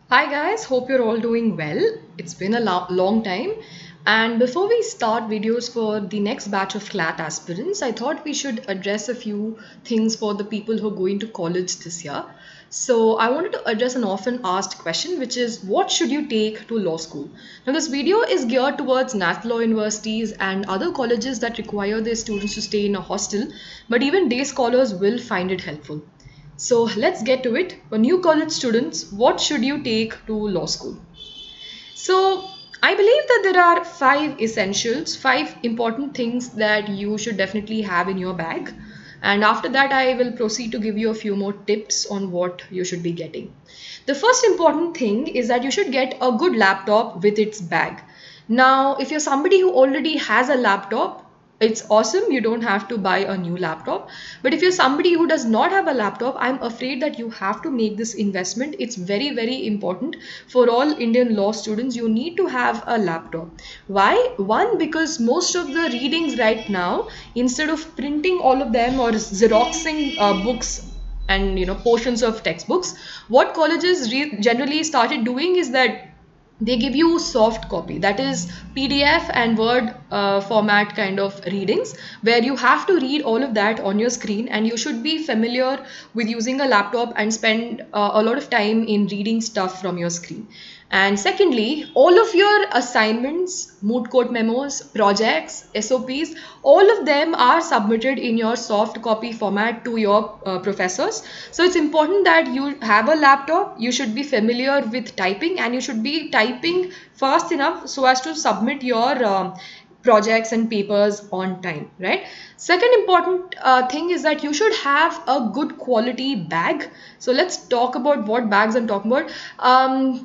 Hi guys, hope you're all doing well. It's been a long time. And before we start videos for the next batch of CLAT aspirants, I thought we should address a few things for the people who are going to college this year. So I wanted to address an often asked question, which is what should you take to law school? Now this video is geared towards national law universities and other colleges that require their students to stay in a hostel, but even day scholars will find it helpful. So let's get to it. For new college students, what should you take to law school? So I believe that there are five essentials, five important things that you should definitely have in your bag. And after that, I will proceed to give you a few more tips on what you should be getting. The first important thing is that you should get a good laptop with its bag. Now, if you're somebody who already has a laptop, it's awesome. You don't have to buy a new laptop. But if you're somebody who does not have a laptop, I'm afraid that you have to make this investment. It's very, very important for all Indian law students. You need to have a laptop. Why? One, because most of the readings right now, instead of printing all of them or xeroxing books and portions of textbooks, what colleges generally started doing is that they give you soft copy, that is PDF and Word format kind of readings, where you have to read all of that on your screen, and you should be familiar with using a laptop and spend a lot of time in reading stuff from your screen. And secondly, all of your assignments, moot court memos, projects, SOPs, all of them are submitted in your soft copy format to your professors. So it's important that you have a laptop, you should be familiar with typing, and you should be typing fast enough so as to submit your projects and papers on time, right? Second important thing is that you should have a good quality bag. So let's talk about what bags I'm talking about.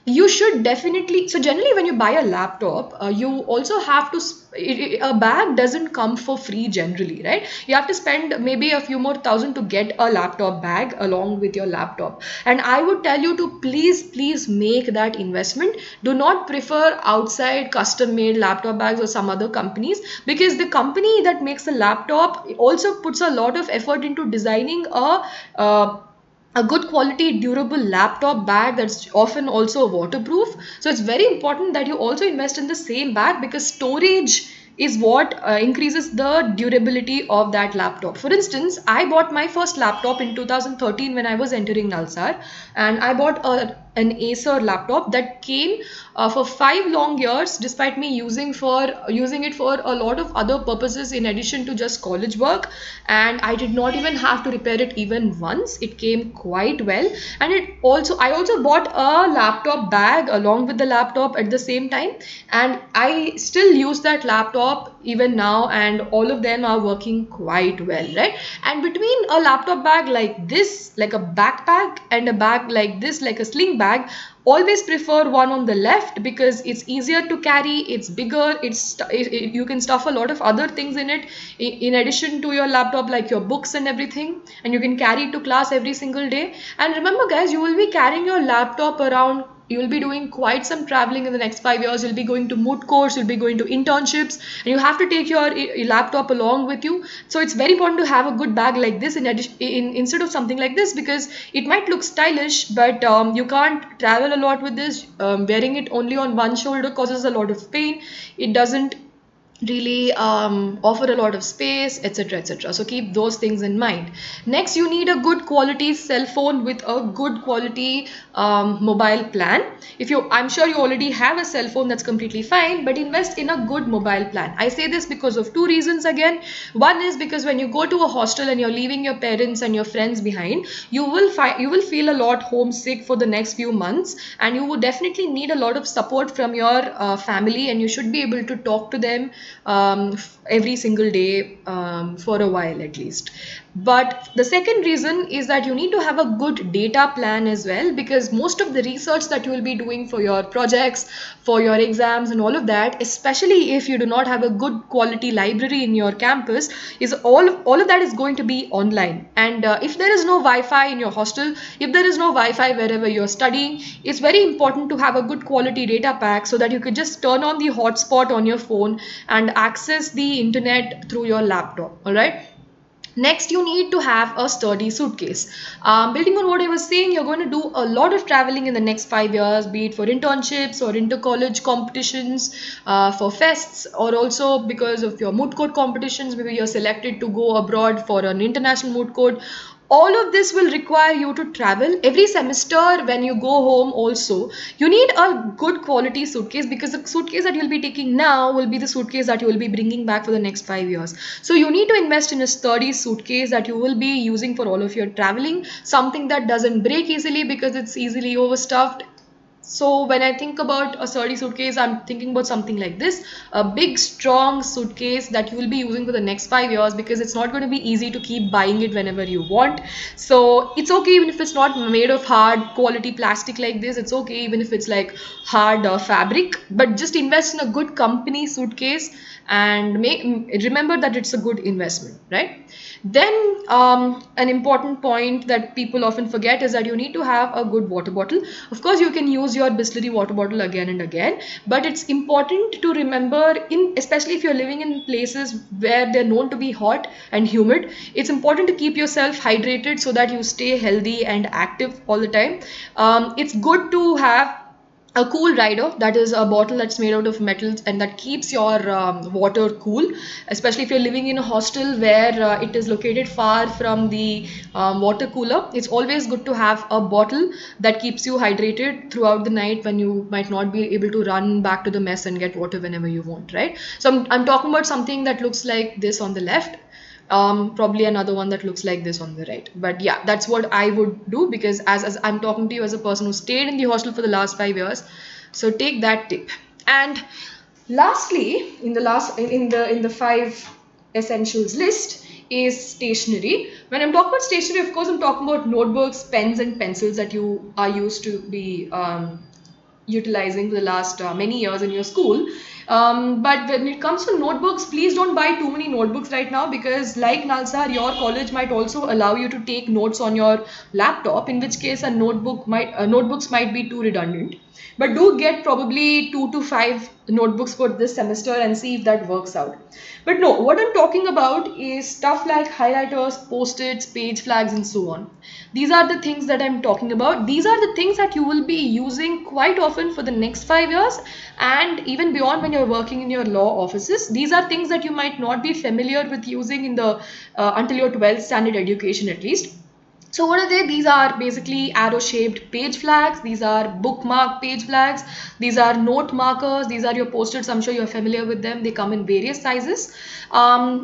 You should definitely, so generally when you buy a laptop, you also have to a bag doesn't come for free generally, right? You have to spend maybe a few more thousand to get a laptop bag along with your laptop, and I would tell you to please make that investment. Do not prefer outside custom made laptop bags or some other companies, because the company that makes a laptop also puts a lot of effort into designing a good quality durable laptop bag that's often also waterproof. So it's very important that you also invest in the same bag, because storage is what increases the durability of that laptop. For instance, I bought my first laptop in 2013 when I was entering Nalsar, and I bought an Acer laptop that came for 5 long years, despite me using it for a lot of other purposes in addition to just college work, and I did not even have to repair it even once. It came quite well, and I also bought a laptop bag along with the laptop at the same time, and I still use that laptop even now, and all of them are working quite well, right? And between a laptop bag like this, like a backpack, and a bag like this, like a sling bag, always prefer one on the left, because it's easier to carry, it's bigger, you can stuff a lot of other things in it in addition to your laptop, like your books and everything, and you can carry it to class every single day. And remember guys, you will be carrying your laptop around. You will be doing quite some traveling in the next 5 years. You'll be going to moot courts, you'll be going to internships, and you have to take your laptop along with you. So it's very important to have a good bag like this instead of something like this, because it might look stylish, but you can't travel a lot with this. Wearing it only on one shoulder causes a lot of pain. It doesn't really offer a lot of space, etc, etc. So keep those things in mind. Next, you need a good quality cell phone with a good quality mobile plan. If you I'm sure you already have a cell phone, that's completely fine, but invest in a good mobile plan. I say this because of two reasons again. One is because when you go to a hostel and you're leaving your parents and your friends behind, you will feel a lot homesick for the next few months, and you would definitely need a lot of support from your family, and you should be able to talk to them every single day for a while at least. But the second reason is that you need to have a good data plan as well, because most of the research that you will be doing for your projects, for your exams and all of that, especially if you do not have a good quality library in your campus, is all of that is going to be online. And if there is no Wi-Fi in your hostel, if there is no Wi-Fi wherever you're studying, it's very important to have a good quality data pack, so that you could just turn on the hotspot on your phone and access the internet through your laptop. All right. Next, you need to have a sturdy suitcase. Building on what I was saying, you're going to do a lot of traveling in the next 5 years, be it for internships or inter-college competitions, for fests, or also because of your moot court competitions. Maybe you're selected to go abroad for an international moot court. All of this will require you to travel every semester. When you go home also, you need a good quality suitcase, because the suitcase that you'll be taking now will be the suitcase that you will be bringing back for the next 5 years. So you need to invest in a sturdy suitcase that you will be using for all of your traveling, something that doesn't break easily because it's easily overstuffed. So when I think about a sturdy suitcase, I'm thinking about something like this: a big, strong suitcase that you will be using for the next 5 years, because it's not going to be easy to keep buying it whenever you want. So it's okay even if it's not made of hard quality plastic like this. It's okay even if it's like hard fabric, but just invest in a good company suitcase and remember that it's a good investment, right? Then an important point that people often forget is that you need to have a good water bottle. Of course, you can use your Bisleri water bottle again and again, but it's important to remember, especially if you're living in places where they're known to be hot and humid, it's important to keep yourself hydrated so that you stay healthy and active all the time. It's good to have a cool rider, that is a bottle that's made out of metals and that keeps your water cool, especially if you're living in a hostel where it is located far from the water cooler. It's always good to have a bottle that keeps you hydrated throughout the night when you might not be able to run back to the mess and get water whenever you want, right? So I'm talking about something that looks like this on the left, probably another one that looks like this on the right. But yeah, that's what I would do, because as I'm talking to you as a person who stayed in the hostel for the last 5 years. So take that tip. And lastly, in the five essentials list is stationery. When I'm talking about stationery, of course, I'm talking about notebooks, pens, and pencils that you are used to be utilizing for the last many years in your school. But when it comes to notebooks, please don't buy too many notebooks right now, because like Nalsar, your college might also allow you to take notes on your laptop, in which case notebooks might be too redundant. But do get probably 2 to 5 notebooks for this semester and see if that works out. But no, what I'm talking about is stuff like highlighters, post-its, page flags, and so on. These are the things that I'm talking about. These are the things that you will be using quite often for the next 5 years, and even beyond when you're working in your law offices. These are things that you might not be familiar with using in the until your 12th standard education at least. So what are they? These are basically arrow-shaped page flags. These are bookmark page flags. These are note markers. These are your post-its. I'm sure you're familiar with them. They come in various sizes.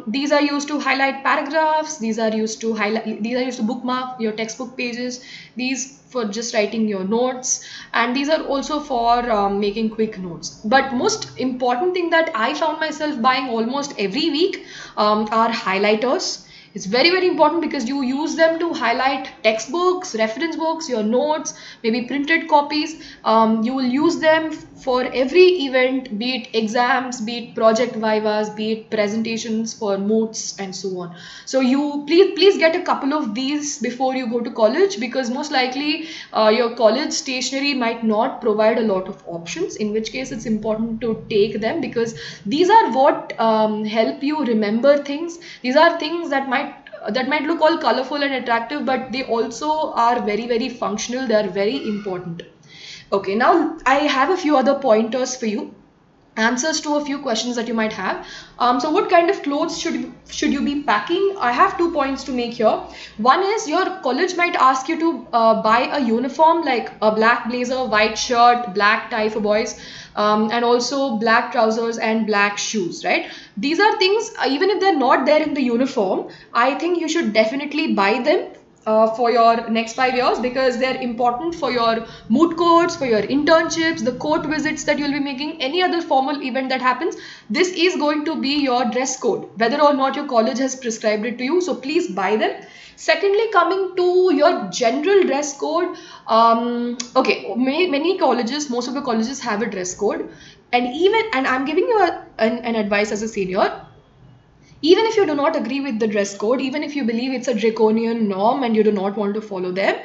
These are used to highlight paragraphs. These are used to bookmark your textbook pages. These for just writing your notes, and these are also for making quick notes. But most important thing that I found myself buying almost every week are highlighters. It's very, very important, because you use them to highlight textbooks, reference books, your notes, maybe printed copies. You will use them for every event, be it exams, be it project vivas, be it presentations for moots, and so on. So you please get a couple of these before you go to college, because most likely your college stationery might not provide a lot of options, in which case it's important to take them, because these are what help you remember things. These are things that might look all colorful and attractive, but they also are very, very functional. They are very important. Okay, now I have a few other pointers for you, answers to a few questions that you might have. So what kind of clothes should you be packing? I have 2 points to make here. One is, your college might ask you to buy a uniform, like a black blazer, white shirt, black tie for boys, and also black trousers and black shoes, right? These are things, even if they're not there in the uniform, I think you should definitely buy them for your next 5 years, because they're important for your moot courts, for your internships, the court visits that you'll be making, any other formal event that happens. This is going to be your dress code, whether or not your college has prescribed it to you. So please buy them. Secondly, coming to your general dress code, okay, most of the colleges have a dress code, and I'm giving you an advice as a senior. Even if you do not agree with the dress code, even if you believe it's a draconian norm and you do not want to follow them,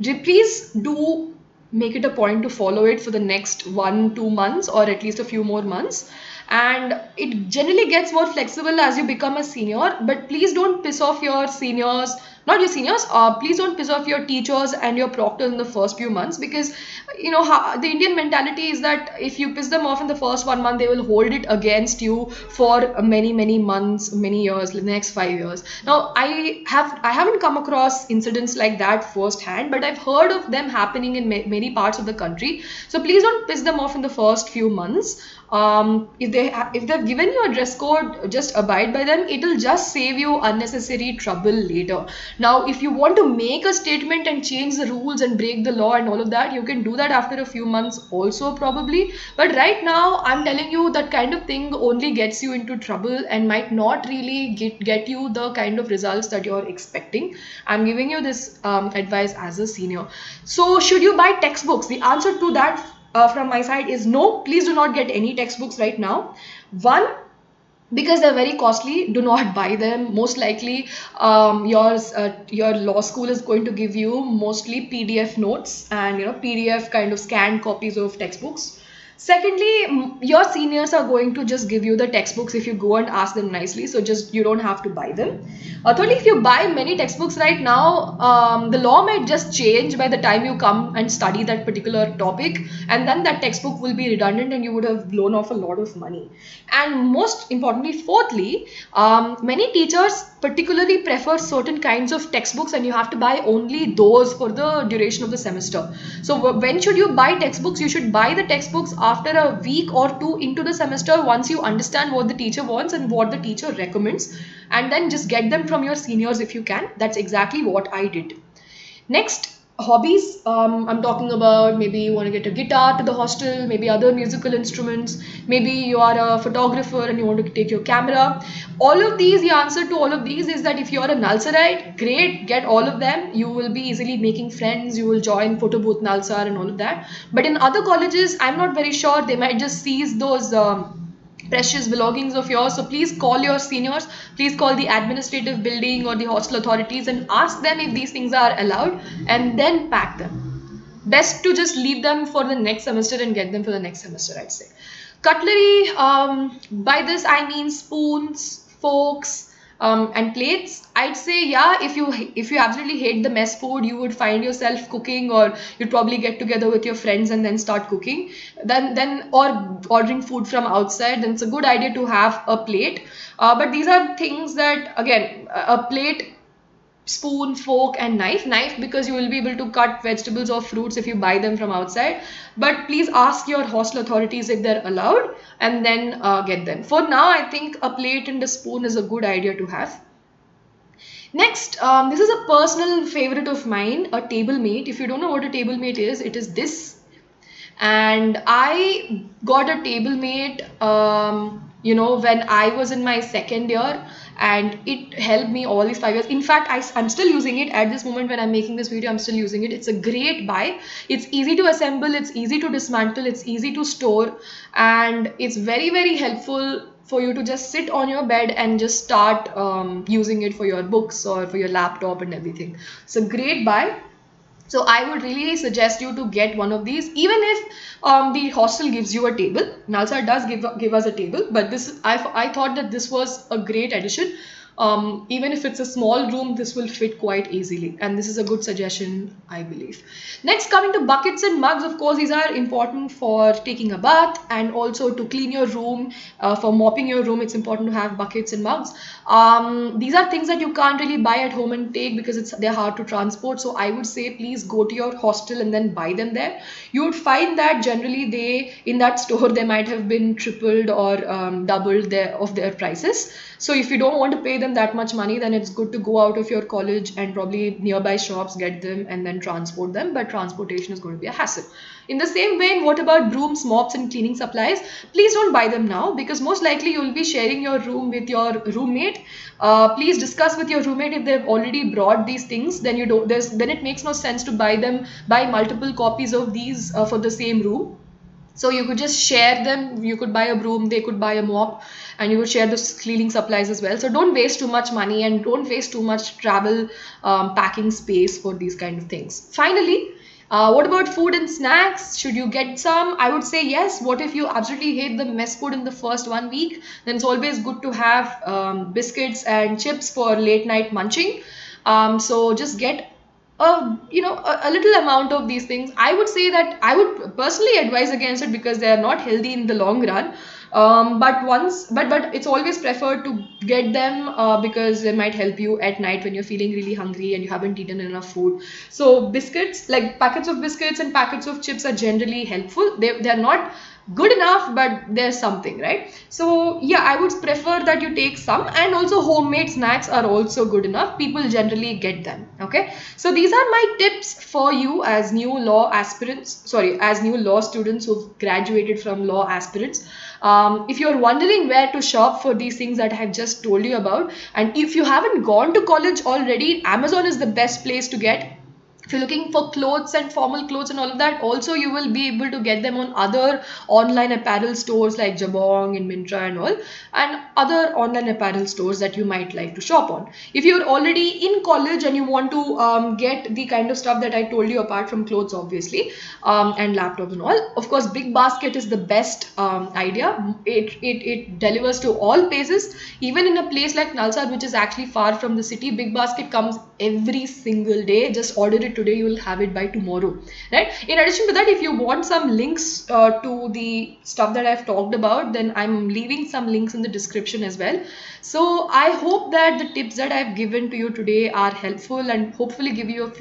please do make it a point to follow it for the next 1-2 months, or at least a few more months. and it generally gets more flexible as you become a senior. But please don't piss off your seniors, not your seniors, please don't piss off your teachers and your proctors in the first few months, because how, the Indian mentality is that if you piss them off in the first 1 month, they will hold it against you for many months, many years, the next 5 years. Now I haven't come across incidents like that firsthand, but I've heard of them happening in many parts of the country. So please don't piss them off in the first few months. If they've given you a dress code, just abide by them. It'll just save you unnecessary trouble later. Now, if you want to make a statement and change the rules and break the law and all of that, you can do that after a few months also, probably. But right now, I'm telling you, that kind of thing only gets you into trouble and might not really get you the kind of results that you're expecting. I'm giving you this advice as a senior. So should you buy textbooks? The answer to that from my side is no. Please do not get any textbooks right now. One, because they're very costly. Do not buy them. Most likely your law school is going to give you mostly PDF notes and PDF kind of scanned copies of textbooks. Secondly, your seniors are going to just give you the textbooks if you go and ask them nicely, so just you don't have to buy them. Thirdly, if you buy many textbooks right now, the law might just change by the time you come and study that particular topic, and then that textbook will be redundant and you would have blown off a lot of money. And most importantly, fourthly, many teachers particularly prefer certain kinds of textbooks, and you have to buy only those for the duration of the semester. So when should you buy textbooks? You should buy the textbooks after a week or two into the semester, once you understand what the teacher wants and what the teacher recommends, and then just get them from your seniors if you can. That's exactly what I did. Next, hobbies. I'm talking about maybe you want to get a guitar to the hostel, maybe other musical instruments, maybe you are a photographer and you want to take your camera. All of these, the answer to all of these is that if you're a Nalsarite, great, get all of them. You will be easily making friends, you will join photo booth Nalsar and all of that. But in other colleges, I'm not very sure, they might just seize those precious belongings of yours. So please call your seniors, please call the administrative building or the hostel authorities and ask them if these things are allowed, and then pack them. Best to just leave them for the next semester and get them for the next semester, I'd say. Cutlery, by this I mean spoons, forks, and plates. I'd say, yeah, if you absolutely hate the mess food, you would find yourself cooking, or you'd probably get together with your friends and then start cooking, then or ordering food from outside, then it's a good idea to have a plate. But these are things that, again, a plate, spoon, fork and knife, because you will be able to cut vegetables or fruits if you buy them from outside. But please ask your hostel authorities if they're allowed, and then get them. For now, I think a plate and a spoon is a good idea to have. Next, this is a personal favorite of mine, a Tablemate. If you don't know what a Tablemate is, it is this. And I got a Tablemate when I was in my second year, and it helped me all these 5 years. In fact, I'm still using it at this moment when I'm making this video. I'm still using it. It's a great buy. It's easy to assemble, it's easy to dismantle, it's easy to store, and it's very helpful for you to just sit on your bed and just start using it for your books or for your laptop and everything. It's a great buy. So I would really suggest you to get one of these, even if the hostel gives you a table. Nalsar does give us a table, but I thought that this was a great addition. Even if it's a small room, this will fit quite easily, and this is a good suggestion, I believe. Next, coming to buckets and mugs, of course, these are important for taking a bath and also to clean your room. For mopping your room, it's important to have buckets and mugs. These are things that you can't really buy at home and take because they're hard to transport. So I would say please go to your hostel and then buy them there. You would find that generally in that store they might have been tripled or doubled their prices. So if you don't want to pay them that much money, then it's good to go out of your college and probably nearby shops get them and then transport them. But transportation is going to be a hassle. In the same vein, what about brooms, mops and cleaning supplies? Please don't buy them now because most likely you'll be sharing your room with your roommate. Please discuss with your roommate if they've already brought these things. Then it makes no sense to buy multiple copies of these for the same room. So you could just share them. You could buy a broom, they could buy a mop, and you would share the cleaning supplies as well. So don't waste too much money and don't waste too much travel packing space for these kind of things. Finally, What about food and snacks? Should you get some? I would say yes. What if you absolutely hate the mess food in the first 1 week? Then it's always good to have biscuits and chips for late night munching. So just get a little amount of these things. I would say that I would personally advise against it because they are not healthy in the long run. But it's always preferred to get them because they might help you at night when you're feeling really hungry and you haven't eaten enough food. So biscuits, like packets of biscuits and packets of chips, are generally helpful. They're not good enough, but there's something, right? So yeah, I would prefer that you take some, and also homemade snacks are also good enough. People generally get them. Okay, so these are my tips for you as new law aspirants, sorry, as new law students who've graduated from law aspirants. If you're wondering where to shop for these things that I have just told you about, and if you haven't gone to college already, Amazon is the best place to get. If you're looking for clothes and formal clothes and all of that, also you will be able to get them on other online apparel stores like Jabong and Myntra and all, and other online apparel stores that you might like to shop on. If you're already in college and you want to get the kind of stuff that I told you, apart from clothes obviously, and laptops and all, of course Big Basket is the best idea. It delivers to all places. Even in a place like Nalsad, which is actually far from the city, Big Basket comes every single day. Just order it today, you will have it by tomorrow, right? In addition to that, if you want some links to the stuff that I've talked about, then I'm leaving some links in the description as well. So I hope that the tips that I've given to you today are helpful and hopefully give you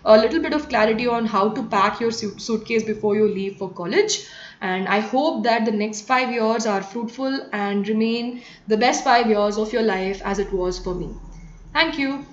a little bit of clarity on how to pack your suitcase before you leave for college. And I hope that the next 5 years are fruitful and remain the best 5 years of your life as it was for me. Thank you.